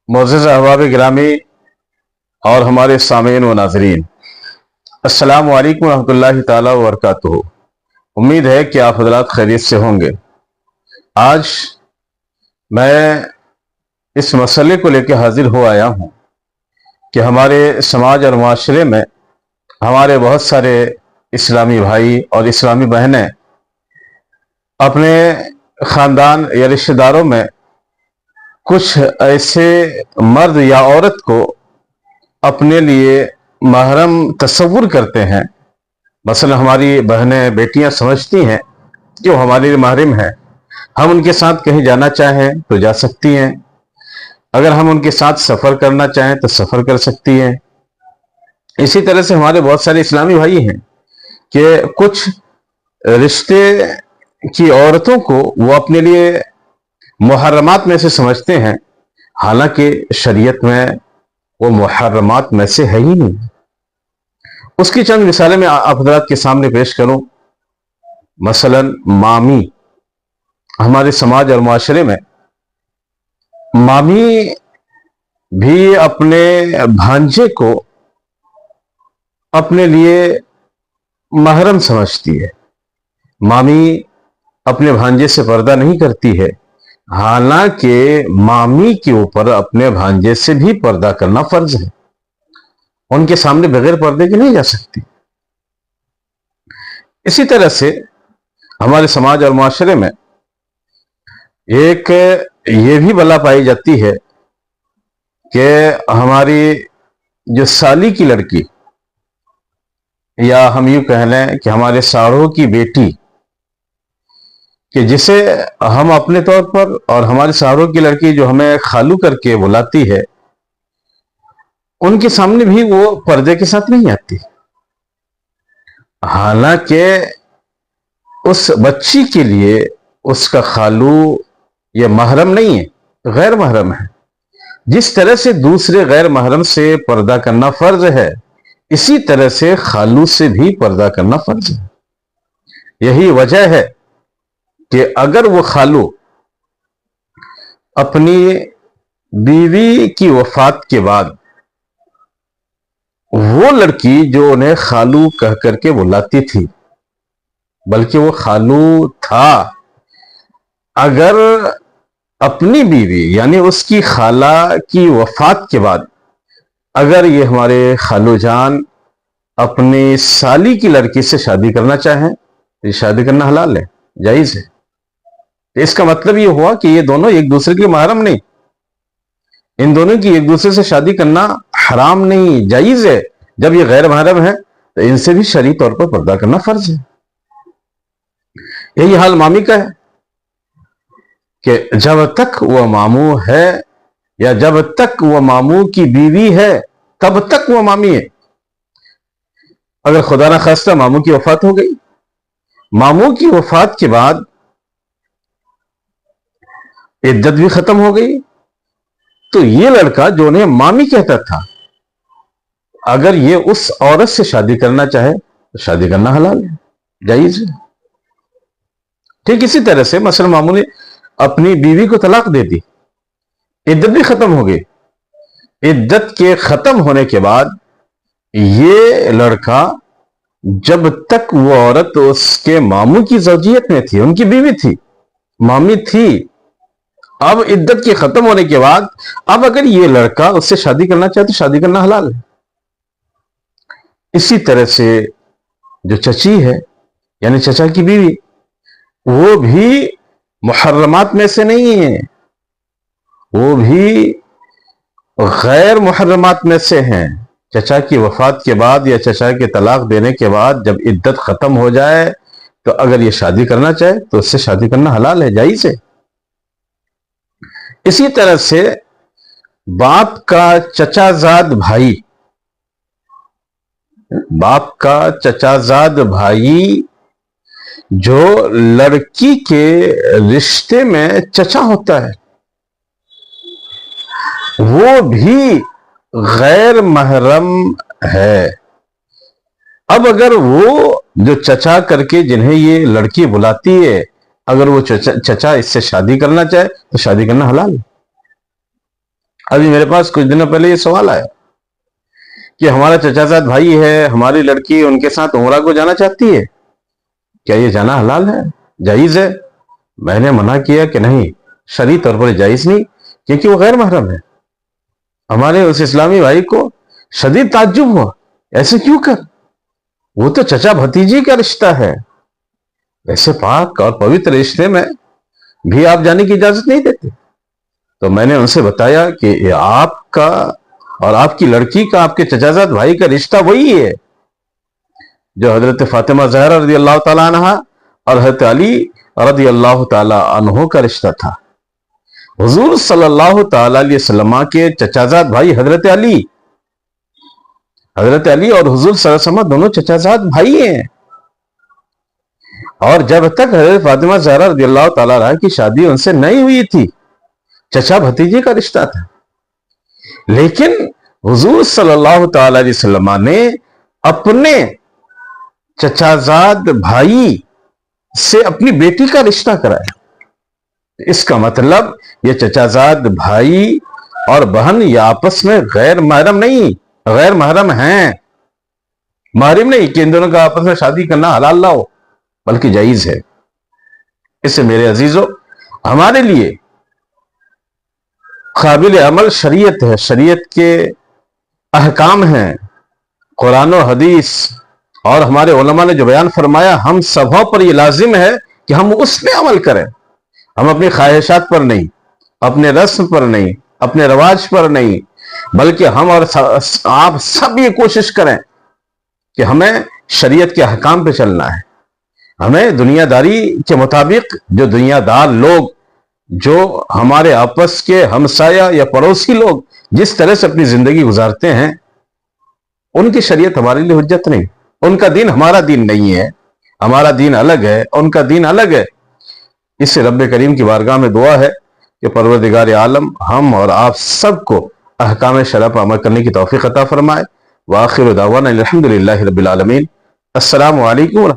معزز احباب گرامی اور ہمارے سامعین و ناظرین، السلام علیکم ورحمۃ اللہ تعالی وبرکاتہ۔ امید ہے کہ آپ حضرات خیریت سے ہوں گے۔ آج میں اس مسئلے کو لے کے حاضر ہو آیا ہوں کہ ہمارے سماج اور معاشرے میں ہمارے بہت سارے اسلامی بھائی اور اسلامی بہنیں اپنے خاندان یا رشتہ داروں میں کچھ ایسے مرد یا عورت کو اپنے لیے محرم تصور کرتے ہیں۔ مثلا ہماری بہنیں بیٹیاں سمجھتی ہیں کہ وہ ہمارے لیے محرم ہیں، ہم ان کے ساتھ کہیں جانا چاہیں تو جا سکتی ہیں، اگر ہم ان کے ساتھ سفر کرنا چاہیں تو سفر کر سکتی ہیں۔ اسی طرح سے ہمارے بہت سارے اسلامی بھائی ہیں کہ کچھ رشتے کی عورتوں کو وہ اپنے لیے محرمات میں سے سمجھتے ہیں، حالانکہ شریعت میں وہ محرمات میں سے ہے ہی نہیں۔ اس کی چند مثالیں میں آپ حضرات کے سامنے پیش کروں۔ مثلا مامی، ہمارے سماج اور معاشرے میں مامی بھی اپنے بھانجے کو اپنے لیے محرم سمجھتی ہے۔ مامی اپنے بھانجے سے پردہ نہیں کرتی ہے، حالانکہ مامی کے اوپر اپنے بھانجے سے بھی پردہ کرنا فرض ہے، ان کے سامنے بغیر پردے کے نہیں جا سکتی۔ اسی طرح سے ہمارے سماج اور معاشرے میں ایک یہ بھی بلا پائی جاتی ہے کہ ہماری جو سالی کی لڑکی، یا ہم یوں کہہ لیں کہ ہمارے ساڑھوں کی بیٹی، کہ جسے ہم اپنے طور پر اور ہمارے ساڑھوں کی لڑکی جو ہمیں خالو کر کے بلاتی ہے، ان کے سامنے بھی وہ پردے کے ساتھ نہیں آتی، حالانکہ اس بچی کے لیے اس کا خالو یہ محرم نہیں ہے، غیر محرم ہے۔ جس طرح سے دوسرے غیر محرم سے پردہ کرنا فرض ہے، اسی طرح سے خالو سے بھی پردہ کرنا فرض ہے۔ یہی وجہ ہے کہ اگر وہ خالو اپنی بیوی کی وفات کے بعد وہ لڑکی جو انہیں خالو کہہ کر کے بلاتی تھی، بلکہ وہ خالو تھا، اگر اپنی بیوی یعنی اس کی خالہ کی وفات کے بعد اگر یہ ہمارے خالو جان اپنی سالی کی لڑکی سے شادی کرنا چاہیں تو یہ شادی کرنا حلال ہے، جائز ہے۔ اس کا مطلب یہ ہوا کہ یہ دونوں ایک دوسرے کے محرم نہیں، ان دونوں کی ایک دوسرے سے شادی کرنا حرام نہیں، جائز ہے۔ جب یہ غیر محرم ہے تو ان سے بھی شرعی طور پر پردہ کرنا فرض ہے۔ یہی حال مامی کا ہے کہ جب تک وہ ماموں ہے یا جب تک وہ ماموں کی بیوی ہے تب تک وہ مامی ہے۔ اگر خدا نہ خواستہ ماموں کی وفات ہو گئی، ماموں کی وفات کے بعد عدت بھی ختم ہو گئی، تو یہ لڑکا جو انہیں مامی کہتا تھا، اگر یہ اس عورت سے شادی کرنا چاہے تو شادی کرنا حلال ہے، جائز ہے۔ ٹھیک اسی طرح سے مثلا ماموں نے اپنی بیوی کو طلاق دے دی، عدت بھی ختم ہو گئی، عدت کے ختم ہونے کے بعد یہ لڑکا جب تک وہ عورت اس کے ماموں کی زوجیت میں تھی، ان کی بیوی تھی، مامی تھی، اب عدت کے ختم ہونے کے بعد اب اگر یہ لڑکا اس سے شادی کرنا چاہے تو شادی کرنا حلال ہے۔ اسی طرح سے جو چچی ہے یعنی چچا کی بیوی، وہ بھی محرمات میں سے نہیں ہے، وہ بھی غیر محرمات میں سے ہیں۔ چچا کی وفات کے بعد یا چچا کے طلاق دینے کے بعد جب عدت ختم ہو جائے تو اگر یہ شادی کرنا چاہے تو اس سے شادی کرنا حلال ہے، جائز ہے۔ اسی طرح سے باپ کا چچا زاد بھائی، باپ کا چچا زاد بھائی جو لڑکی کے رشتے میں چچا ہوتا ہے، وہ بھی غیر محرم ہے۔ اب اگر وہ جو چچا کر کے جنہیں یہ لڑکی بلاتی ہے، اگر وہ چچا اس سے شادی کرنا چاہے تو شادی کرنا حلال ہے۔ ابھی میرے پاس کچھ دنوں پہلے یہ سوال آیا کہ ہمارا چچا زاد بھائی ہے، ہماری لڑکی ان کے ساتھ عمرہ کو جانا چاہتی ہے، کیا یہ جانا حلال ہے، جائز ہے؟ میں نے منع کیا کہ نہیں، شرعی طور پر جائز نہیں، کیونکہ وہ غیر محرم ہے۔ ہمارے اس اسلامی بھائی کو شدید تعجب ہوا، ایسے کیوں کر؟ وہ تو چچا بھتیجی کا رشتہ ہے، ایسے پاک اور پوتر رشتے میں بھی آپ جانے کی اجازت نہیں دیتے۔ تو میں نے ان سے بتایا کہ یہ آپ کا اور آپ کی لڑکی کا، آپ کے چچا زاد بھائی کا رشتہ وہی ہے جو حضرت فاطمہ زہرا رضی اللہ تعالیٰ عنہ اور حضرت علی رضی اللہ تعالیٰ عنہ کا رشتہ تھا۔ حضور صلی اللہ تعالیٰ علیہ وسلم کے چچا زاد بھائی حضرت علی اور حضور صلی اللہ علیہ وسلم دونوں چچا زاد بھائی ہیں، اور جب تک حضرت فاطمہ زہرا رضی اللہ تعالیٰ عنہ کی شادی ان سے نہیں ہوئی تھی، چچا بھتیجے کا رشتہ تھا۔ لیکن حضور صلی اللہ تعالی علیہ وسلم نے اپنے چچا زاد بھائی سے اپنی بیٹی کا رشتہ کرایا۔ اس کا مطلب یہ چچا زاد بھائی اور بہن یہ آپس میں غیر محرم نہیں، غیر محرم ہیں، محرم نہیں کہ ان دونوں کا آپس میں شادی کرنا حلال نہ ہو، بلکہ جائز ہے۔ اس سے میرے عزیزو، ہمارے لیے قابل عمل شریعت ہے، شریعت کے احکام ہیں، قرآن و حدیث اور ہمارے علماء نے جو بیان فرمایا، ہم سبوں پر یہ لازم ہے کہ ہم اس پہ عمل کریں۔ ہم اپنی خواہشات پر نہیں، اپنے رسم پر نہیں، اپنے رواج پر نہیں، بلکہ ہم اور آپ سب یہ کوشش کریں کہ ہمیں شریعت کے احکام پہ چلنا ہے۔ ہمیں دنیا داری کے مطابق، جو دنیا دار لوگ، جو ہمارے آپس کے ہمسایہ یا پڑوسی لوگ جس طرح سے اپنی زندگی گزارتے ہیں، ان کی شریعت ہمارے لیے حجت نہیں، ان کا دین ہمارا دین نہیں ہے، ہمارا دین الگ ہے، ان کا دین الگ ہے۔ اس سے رب کریم کی بارگاہ میں دعا ہے کہ پروردگار عالم ہم اور آپ سب کو احکام شرع پر عمل کرنے کی توفیق عطا فرمائے۔ وآخر دعوانا الحمدللہ رب العالمین۔ السلام علیکم۔